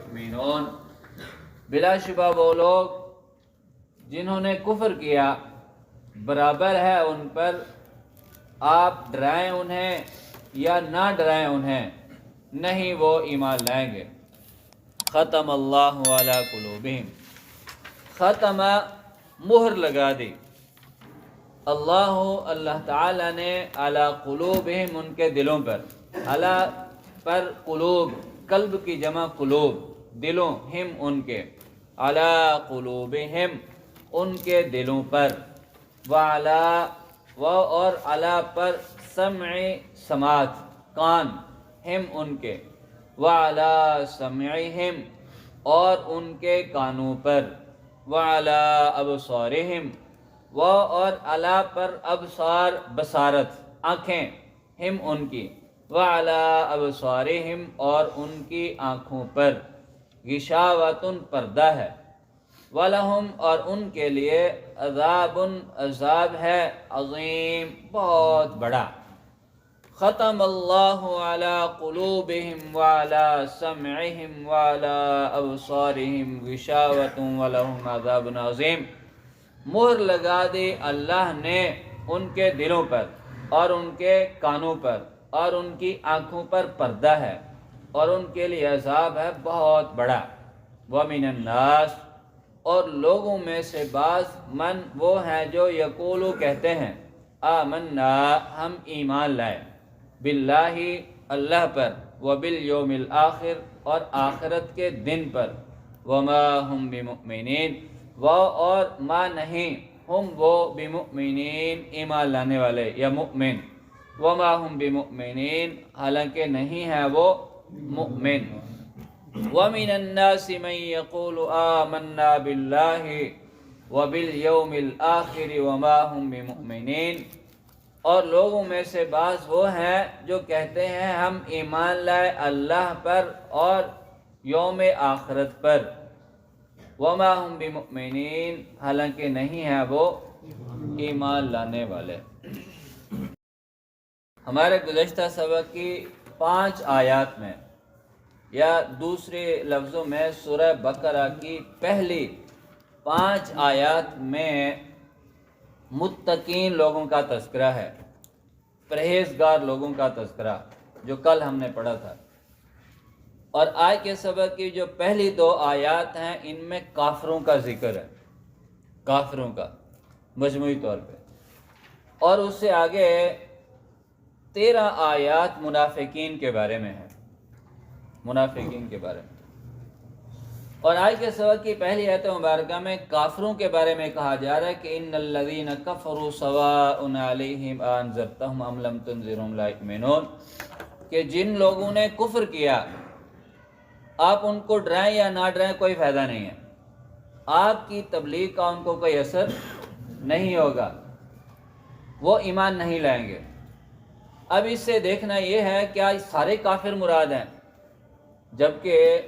یؤمنون، بلا شبہ وہ لوگ جنہوں نے کفر کیا برابر ہے ان پر آپ ڈرائیں انہیں یا نہ ڈرائیں انہیں، نہیں وہ ایمان لائیں گے۔ ختم اللہ علی قلوبہم، ختم مہر لگا دی، اللہ تعالی نے علی قلوبہم ان کے دلوں پر، علی پر قلوب، قلب کی جمع قلوب، دلوں، ہم ان کے، علی قلوبہم ان کے دلوں پر، و اور علی پر سمع سماعت کان، ہم ان کے، وعلی سمعہم اور ان کے کانوں پر، وعلی ابصارہم و اور علی پر ابصار بصارت آنکھیں، ہم ان کی، وعلی ابصارہم اور ان کی آنکھوں پر، غشاوۃ پردہ ہے، وَلَهُمْ اور ان کے لیے عذاب ہے عظیم بہت بڑا۔ ختم اللہ علی قلوبہم وعلی سمعہم وعلی ابصارہم غشاوۃ وَلَهُمْ عذاب عظیم، مہر لگا دی اللہ نے ان کے دلوں پر اور ان کے کانوں پر اور ان کی آنکھوں پر پردہ ہے، اور ان کے لیے عذاب ہے بہت بڑا۔ وَمِنَ النَّاسِ اور لوگوں میں سے بعض من وہ ہیں جو یقولو کہتے ہیں، آمنا ہم ایمان لائے، باللہ اللہ پر، وبالیوم الآخر اور آخرت کے دن پر، وما ہم بمؤمنین وہ اور ما نہیں ہم وہ بمؤمنین ایمان لانے والے یا مؤمن، وما ہم بمؤمنین حالانکہ نہیں ہے وہ مؤمن۔ وَمِنَ النَّاسِ مَن يَقُولُ آمَنَّا بِاللَّهِ وَبِالْيَوْمِ الْآخِرِ وَمَا هُمْ بِمُؤْمِنِينَ اور لوگوں میں سے بعض وہ ہیں جو کہتے ہیں ہم ایمان لائے اللہ پر اور یوم آخرت پر، وَمَا هُمْ بِمُؤْمِنِينَ حالانکہ نہیں ہے وہ ایمان لانے والے۔ ہمارے گزشتہ سبق کی 5 آیات میں یا دوسرے لفظوں میں سورہ بقرہ کی پہلی 5 آیات میں متقین لوگوں کا تذکرہ ہے، پرہیزگار لوگوں کا تذکرہ، جو کل ہم نے پڑھا تھا۔ اور آج کے سبق کی جو پہلی 2 آیات ہیں ان میں کافروں کا ذکر ہے، کافروں کا مجموعی طور پہ، اور اس سے آگے 13 آیات منافقین کے بارے میں ہے، منافقین کے بارے میں۔ اور آج کے سبق کی پہلی آیت مبارکہ میں کافروں کے بارے میں کہا جا رہا ہے کہ ان الذین کفروا سواء علیہم انذرتہم ام لم تنذرہم لا یؤمنون، کہ جن لوگوں نے کفر کیا آپ ان کو ڈرائیں یا نہ ڈرائیں کوئی فائدہ نہیں ہے، آپ کی تبلیغ کا ان کو کوئی اثر نہیں ہوگا، وہ ایمان نہیں لائیں گے۔ اب اس سے دیکھنا یہ ہے کیا سارے کافر مراد ہیں؟ جبکہ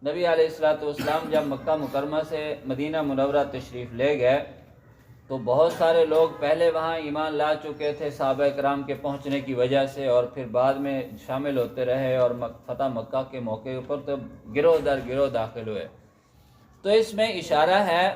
نبی علیہ السلام جب مکہ مکرمہ سے مدینہ منورہ تشریف لے گئے تو بہت سارے لوگ پہلے وہاں ایمان لا چکے تھے صحابہ کرام کے پہنچنے کی وجہ سے، اور پھر بعد میں شامل ہوتے رہے، اور فتح مکہ کے موقع پر تو گروہ در گروہ داخل ہوئے۔ تو اس میں اشارہ ہے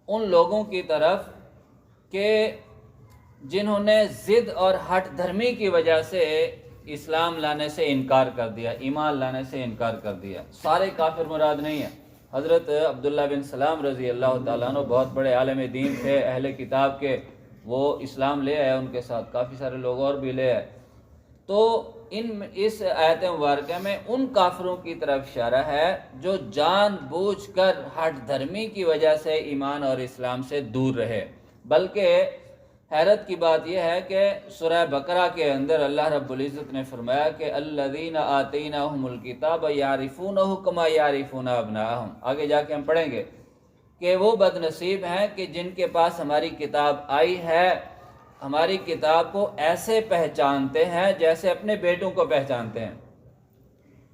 ان لوگوں کی طرف کہ جنہوں نے ضد اور ہٹ دھرمی کی وجہ سے اسلام لانے سے انکار کر دیا، ایمان لانے سے انکار کر دیا، سارے کافر مراد نہیں ہیں۔ حضرت عبداللہ بن سلام رضی اللہ تعالیٰ عنہ بہت بڑے عالم دین تھے، اہل کتاب کے، وہ اسلام لے آئے، ان کے ساتھ کافی سارے لوگ اور بھی لے آئے۔ تو اس آیت مبارکہ میں ان کافروں کی طرف اشارہ ہے جو جان بوجھ کر ہٹ دھرمی کی وجہ سے ایمان اور اسلام سے دور رہے۔ بلکہ حیرت کی بات یہ ہے کہ سورہ بقرہ کے اندر اللہ رب العزت نے فرمایا کہ الذین آتیناہم الکتاب یعرفونہ کما یعرفون ابناءہم، آگے جا کے ہم پڑھیں گے کہ وہ بد نصیب ہیں کہ جن کے پاس ہماری کتاب آئی ہے، ہماری کتاب کو ایسے پہچانتے ہیں جیسے اپنے بیٹوں کو پہچانتے ہیں۔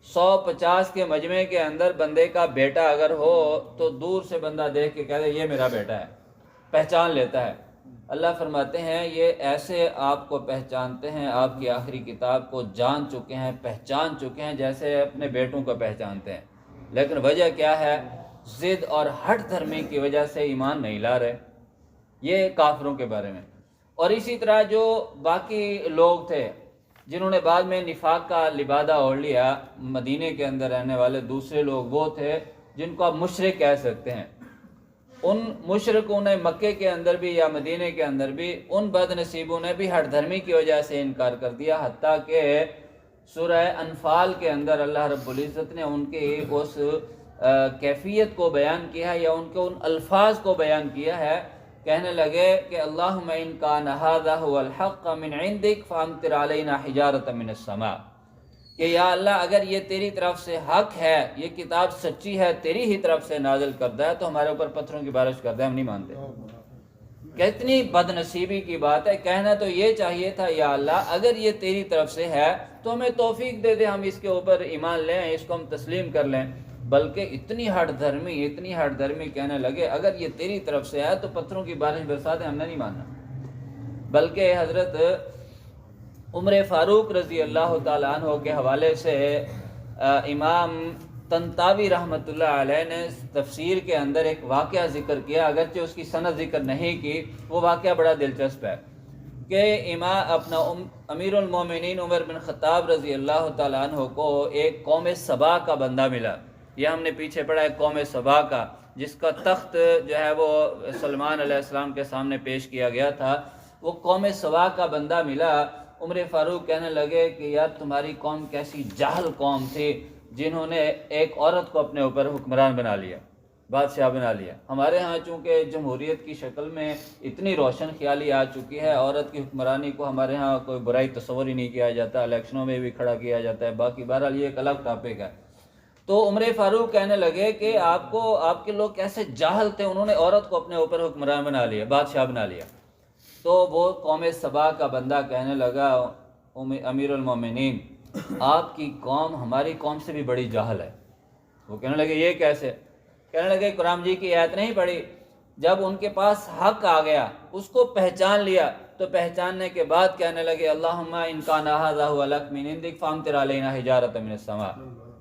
150 کے مجمع کے اندر بندے کا بیٹا اگر ہو تو دور سے بندہ دیکھ کے کہتے یہ میرا بیٹا ہے، پہچان لیتا ہے۔ اللہ فرماتے ہیں یہ ایسے آپ کو پہچانتے ہیں، آپ کی آخری کتاب کو جان چکے ہیں، پہچان چکے ہیں جیسے اپنے بیٹوں کو پہچانتے ہیں۔ لیکن وجہ کیا ہے؟ ضد اور ہٹ دھرمی کی وجہ سے ایمان نہیں لا رہے. یہ کافروں کے بارے میں. اور اسی طرح جو باقی لوگ تھے جنہوں نے بعد میں نفاق کا لبادہ اوڑھ لیا، مدینے کے اندر رہنے والے دوسرے لوگ وہ تھے جن کو آپ مشرک کہہ سکتے ہیں. ان مشرکوں نے مکے کے اندر بھی یا مدینے کے اندر بھی ان بد نصیبوں نے بھی ہٹ دھرمی کی وجہ سے انکار کر دیا، حتیٰ کہ سورہ انفال کے اندر اللہ رب العزت نے ان کی اس کیفیت کو بیان کیا ہے یا ان کے ان الفاظ کو بیان کیا ہے. کہنے لگے کہ اللہم ان کان ھذا ھو الحق من عندک فامطر علینا حجارۃ من السماء، کہ یا اللہ اگر یہ تیری طرف سے حق ہے، یہ کتاب سچی ہے، تیری ہی طرف سے نازل کردہ ہے، تو ہمارے اوپر پتھروں کی بارش کر دے، ہم نہیں مانتے. کتنی بد نصیبی کی بات ہے. کہنا تو یہ چاہیے تھا یا اللہ اگر یہ تیری طرف سے ہے تو ہمیں توفیق دے دے، ہم اس کے اوپر ایمان لیں، اس کو ہم تسلیم کر لیں. بلکہ اتنی ہٹ دھرمی کہنے لگے اگر یہ تیری طرف سے ہے تو پتھروں کی بارش برسا دے، ہم نے نہیں ماننا. بلکہ حضرت عمر فاروق رضی اللہ تعالیٰ عنہ کے حوالے سے امام طنطاوی رحمۃ اللہ علیہ نے تفسیر کے اندر ایک واقعہ ذکر کیا، اگرچہ اس کی سند ذکر نہیں کی. وہ واقعہ بڑا دلچسپ ہے کہ امیر المومنین عمر بن خطاب رضی اللہ تعالیٰ عنہ کو ایک قوم سبا کا بندہ ملا. یہ ہم نے پیچھے پڑھا ہے قوم سبا کا، جس کا تخت جو ہے وہ سلمان علیہ السلام کے سامنے پیش کیا گیا تھا. وہ قوم سبا کا بندہ ملا. عمر فاروق کہنے لگے کہ یار تمہاری قوم کیسی جاہل قوم تھی جنہوں نے ایک عورت کو اپنے اوپر حکمران بنا لیا، بادشاہ بنا لیا. ہمارے ہاں چونکہ جمہوریت کی شکل میں اتنی روشن خیالی آ چکی ہے، عورت کی حکمرانی کو ہمارے ہاں کوئی برائی تصور ہی نہیں کیا جاتا، الیکشنوں میں بھی کھڑا کیا جاتا ہے. باقی بہرحال یہ ایک الگ ٹاپک ہے. تو عمر فاروق کہنے لگے کہ آپ کے لوگ کیسے جاہل تھے، انہوں نے عورت کو اپنے اوپر حکمران بنا لیا، بادشاہ بنا لیا. تو وہ قوم سبا کا بندہ کہنے لگا امیر المومنین آپ کی قوم ہماری قوم سے بھی بڑی جاہل ہے. وہ کہنے لگے یہ کیسے؟ کہنے لگے قرآن جی کی آیت نہیں پڑھی، جب ان کے پاس حق آ گیا اس کو پہچان لیا تو پہچاننے کے بعد کہنے لگے اللہم ان کان ھذا ھو الحق من عندک فامطر علینا حجارۃ من السماء،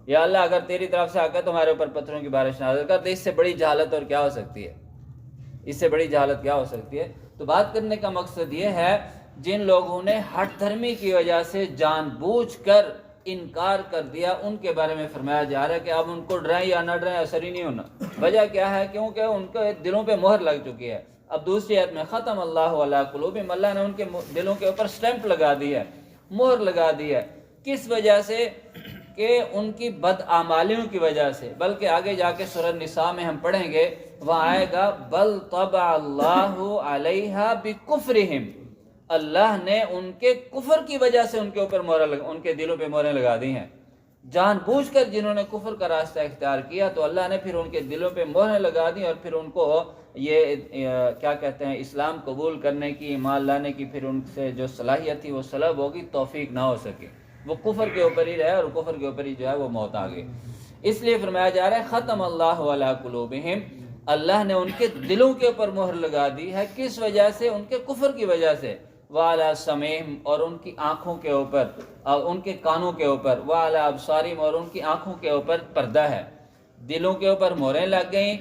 یا اللہ اگر تیری طرف سے حق ہے تو ہمارے اوپر پتھروں کی بارش نازل کر دے. اس سے بڑی جہالت اور کیا ہو سکتی ہے؟ اس سے بڑی جہالت کیا ہو سکتی ہے؟ تو بات کرنے کا مقصد یہ ہے جن لوگوں نے ہٹ دھرمی کی وجہ سے جان بوجھ کر انکار کر دیا ان کے بارے میں فرمایا جا رہا ہے کہ اب ان کو ڈرائیں یا نہ ڈرائیں اثر ہی نہیں ہونا. وجہ کیا ہے؟ کیونکہ ان کے دلوں پہ مہر لگ چکی ہے. اب دوسری آیت میں ختم اللہ علی قلوبہم، اللہ نے ان کے دلوں کے اوپر سٹیمپ لگا دی ہے، مہر لگا دی ہے. کس وجہ سے؟ کہ ان کی بدعمالیوں کی وجہ سے. بلکہ آگے جا کے سورہ نساء میں ہم پڑھیں گے وہاں آئے گا بل طبع اللہ علیہا بکفرہم، اللہ نے ان کے کفر کی وجہ سے ان کے اوپر ان کے دلوں پہ مہریں لگا دی ہیں. جان بوجھ کر جنہوں نے کفر کا راستہ اختیار کیا تو اللہ نے پھر ان کے دلوں پہ مہریں لگا دی اور پھر ان کو یہ کیا کہتے ہیں اسلام قبول کرنے کی، ایمان لانے کی پھر ان سے جو صلاحیت تھی وہ سلب ہوگی، توفیق نہ ہو سکے. وہ کفر کے اوپر ہی رہے اور کفر کے اوپر ہی جو ہے وہ موت آ گئی. اس لیے فرمایا جا رہا ہے ختم اللہ علی قلوبہم، اللہ نے ان کے دلوں کے اوپر مہر لگا دی ہے. کس وجہ سے؟ ان کے کفر کی وجہ سے. وعلی سمعہم، اور ان کی آنکھوں کے اوپر، اور ان کے کانوں کے اوپر. وعلی ابصارہم، اور ان کی آنکھوں کے اوپر پردہ ہے. دلوں کے اوپر مہریں لگ گئیں،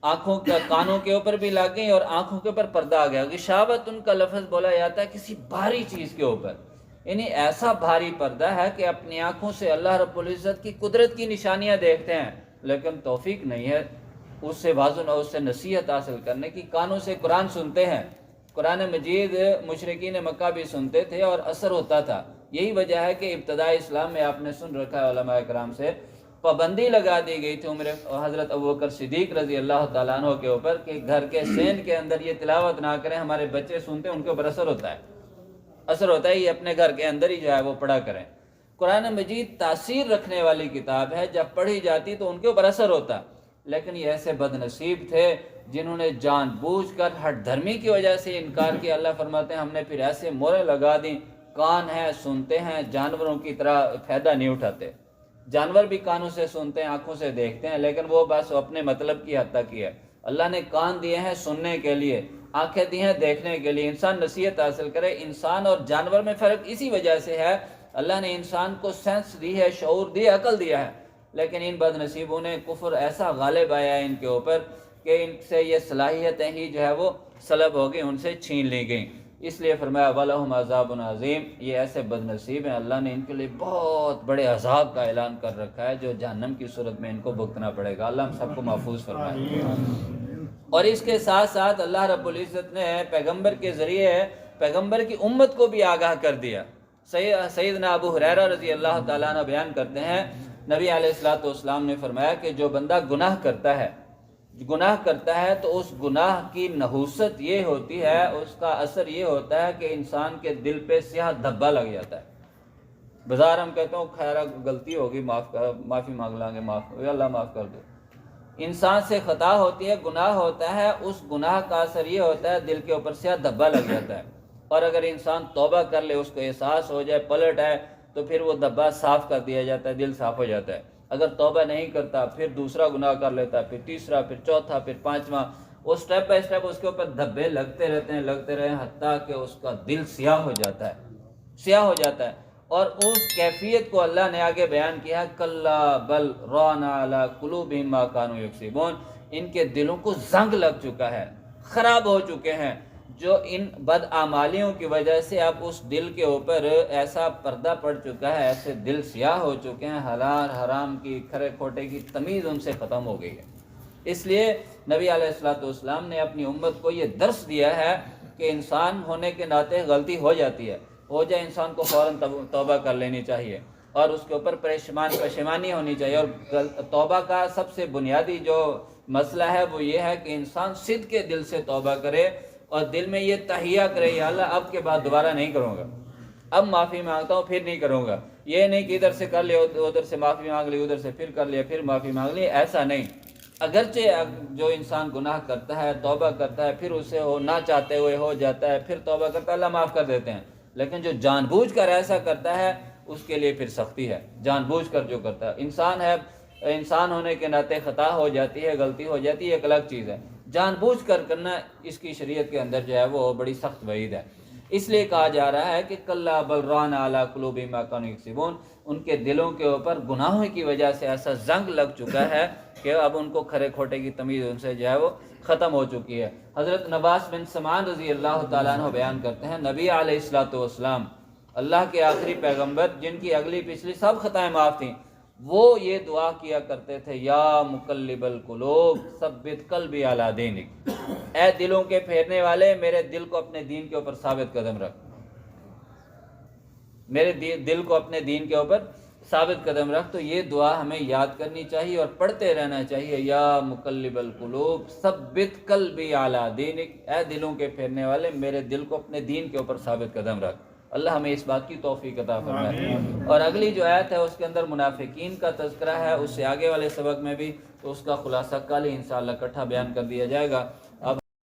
آنکھوں کا کانوں کے اوپر بھی لگ گئیں اور آنکھوں کے اوپر پردہ آ گیا. غشاوت ان کا لفظ بولا جاتا ہے کسی بھاری چیز کے اوپر، یعنی ایسا بھاری پردہ ہے کہ اپنی آنکھوں سے اللہ رب العزت کی قدرت کی نشانیاں دیکھتے ہیں لیکن توفیق نہیں ہے اس سے وازن اور اس سے نصیحت حاصل کرنے کی. کانوں سے قرآن سنتے ہیں، قرآن مجید مشرکین مکہ بھی سنتے تھے اور اثر ہوتا تھا. یہی وجہ ہے کہ ابتدائی اسلام میں آپ نے سن رکھا ہے علماء کرام سے پابندی لگا دی گئی تھی عمر حضرت ابوبکر صدیق رضی اللہ تعالیٰ عنہ کے اوپر کہ گھر کے سین کے اندر یہ تلاوت نہ کریں. ہمارے بچے سنتے ہیں ان کے اوپر اثر ہوتا ہے، یہ اپنے گھر کے اندر ہی جو ہے وہ پڑھا کریں. قرآن مجید تاثیر رکھنے والی کتاب ہے، جب پڑھی جاتی تو ان کے اوپر اثر ہوتا. لیکن یہ ایسے بد نصیب تھے جنہوں نے جان بوجھ کر ہٹ دھرمی کی وجہ سے انکار کیا. اللہ فرماتے ہیں ہم نے پھر ایسے موریں لگا دیں، کان ہیں سنتے ہیں، جانوروں کی طرح فائدہ نہیں اٹھاتے. جانور بھی کانوں سے سنتے ہیں، آنکھوں سے دیکھتے ہیں، لیکن وہ بس اپنے مطلب کی حد تک ہی ہے. اللہ نے کان دیے ہیں سننے کے لیے، آنکھیں دی ہیں دیکھنے کے لیے، انسان نصیحت حاصل کرے. انسان اور جانور میں فرق اسی وجہ سے ہے، اللہ نے انسان کو سینس دی ہے، شعور دی ہے، عقل دیا ہے، لیکن ان بد نصیبوں نے کفر ایسا غالب آیا ان کے اوپر کہ ان سے یہ صلاحیتیں ہی جو ہے وہ سلب ہو گئی، ان سے چھین لی گئیں۔ اس لیے فرمایا وَلَهُمْ عَذَابٌ عَظِيمٌ، یہ ایسے بد نصیب ہیں، اللہ نے ان کے لیے بہت بڑے عذاب کا اعلان کر رکھا ہے جو جہنم کی صورت میں ان کو بھگتنا پڑے گا۔ اللہ ہم سب کو محفوظ فرمائے۔ اور اس کے ساتھ ساتھ اللہ رب العزت نے پیغمبر کے ذریعے پیغمبر کی امت کو بھی آگاہ کر دیا۔ سیدنا ابو ہریرہ رضی اللہ تعالیٰ عنہ بیان کرتے ہیں، نبی علیہ الصلوۃ والسلام نے فرمایا کہ جو بندہ گناہ کرتا ہے تو اس گناہ کی نحوست یہ ہوتی ہے، اس کا اثر یہ ہوتا ہے کہ انسان کے دل پہ سیاہ دھبا لگ جاتا ہے۔ بازار ہم کہتے ہیں خیر غلطی ہوگی، معافی مانگ لیں گے، اللہ معاف کر دے۔ انسان سے خطا ہوتی ہے، گناہ ہوتا ہے، اس گناہ کا اثر یہ ہوتا ہے دل کے اوپر سیاہ دھبا لگ جاتا ہے، اور اگر انسان توبہ کر لے، اس کو احساس ہو جائے، پلٹ آئے، تو پھر وہ دھبا صاف کر دیا جاتا ہے، دل صاف ہو جاتا ہے۔ اگر توبہ نہیں کرتا، پھر دوسرا گناہ کر لیتا ہے، پھر تیسرا، پھر چوتھا، پھر پانچواں، وہ سٹیپ بائی سٹیپ اس کے اوپر دھبے لگتے رہتے ہیں حتیٰ کہ اس کا دل سیاہ ہو جاتا ہے۔ اور اس کیفیت کو اللہ نے آگے بیان کیا ہے، کلا بل ران علی قلوبہم ما کانوا یکسبون، ان کے دلوں کو زنگ لگ چکا ہے، خراب ہو چکے ہیں، جو ان بدعمالیوں کی وجہ سے اب اس دل کے اوپر ایسا پردہ پڑ چکا ہے، ایسے دل سیاہ ہو چکے ہیں، حلال حرام کی، کھرے کھوٹے کی تمیز ان سے ختم ہو گئی ہے۔ اس لیے نبی علیہ الصلوۃ والسلام نے اپنی امت کو یہ درس دیا ہے کہ انسان ہونے کے ناطے غلطی ہو جاتی ہے، ہو جائے انسان کو فوراً توبہ کر لینی چاہیے، اور اس کے اوپر پشیمانی ہونی چاہیے۔ اور توبہ کا سب سے بنیادی جو مسئلہ ہے وہ یہ ہے کہ انسان صدق کے دل سے توبہ کرے، اور دل میں یہ تہیہ کرے، یا اللہ اب کے بعد دوبارہ نہیں کروں گا، اب معافی مانگتا ہوں، پھر نہیں کروں گا۔ یہ نہیں کہ ادھر سے کر لیا، ادھر سے معافی مانگ لی، ادھر سے پھر کر لیا، پھر معافی مانگ لی، ایسا نہیں۔ اگرچہ جو انسان گناہ کرتا ہے، توبہ کرتا ہے، پھر اسے نہ چاہتے ہوئے ہو جاتا ہے، پھر توبہ کرتا ہے، اللہ معاف کر دیتے ہیں، لیکن جو جان بوجھ کر ایسا کرتا ہے اس کے لیے پھر سختی ہے۔ جان بوجھ کر جو کرتا ہے، انسان ہونے کے ناطے خطا ہو جاتی ہے، غلطی ہو جاتی ہے، ایک الگ چیز ہے۔ جان بوجھ کر کرنا اس کی شریعت کے اندر جو ہے وہ بڑی سخت وعید ہے۔ اس لیے کہا جا رہا ہے کہ کلا بل ران علی قلوبہم ما کانوا یکسبون، ان کے دلوں کے اوپر گناہوں کی وجہ سے ایسا زنگ لگ چکا ہے کہ اب ان کو کھرے کھوٹے کی تمیز ان سے جو ہے وہ ختم ہو چکی ہے۔ حضرت نواس بن سمان رضی اللہ تعالیٰ عنہ بیان کرتے ہیں، نبی علیہ الصلوۃ والسلام اللہ کے آخری پیغمبر، جن کی اگلی پچھلی سب خطائیں معاف تھیں، وہ یہ دعا کیا کرتے تھے، یا مقلب القلوب ثبت قلبی علی دینک، اے دلوں کے پھیرنے والے، میرے دل کو اپنے دین کے اوپر ثابت قدم رکھ، میرے دل کو اپنے دین کے اوپر ثابت قدم رکھ۔ تو یہ دعا ہمیں یاد کرنی چاہیے اور پڑھتے رہنا چاہیے، یا مقلب القلوب ثبت قلبی علی دینک، اے دلوں کے پھیرنے والے، میرے دل کو اپنے دین کے اوپر ثابت قدم رکھ۔ اللہ ہمیں اس بات کی توفیق عطا فرمائے۔ اور اگلی جو آیت ہے اس کے اندر منافقین کا تذکرہ ہے، اس سے آگے والے سبق میں بھی، تو اس کا خلاصہ کل ہی انشاءاللہ اکٹھا بیان کر دیا جائے گا۔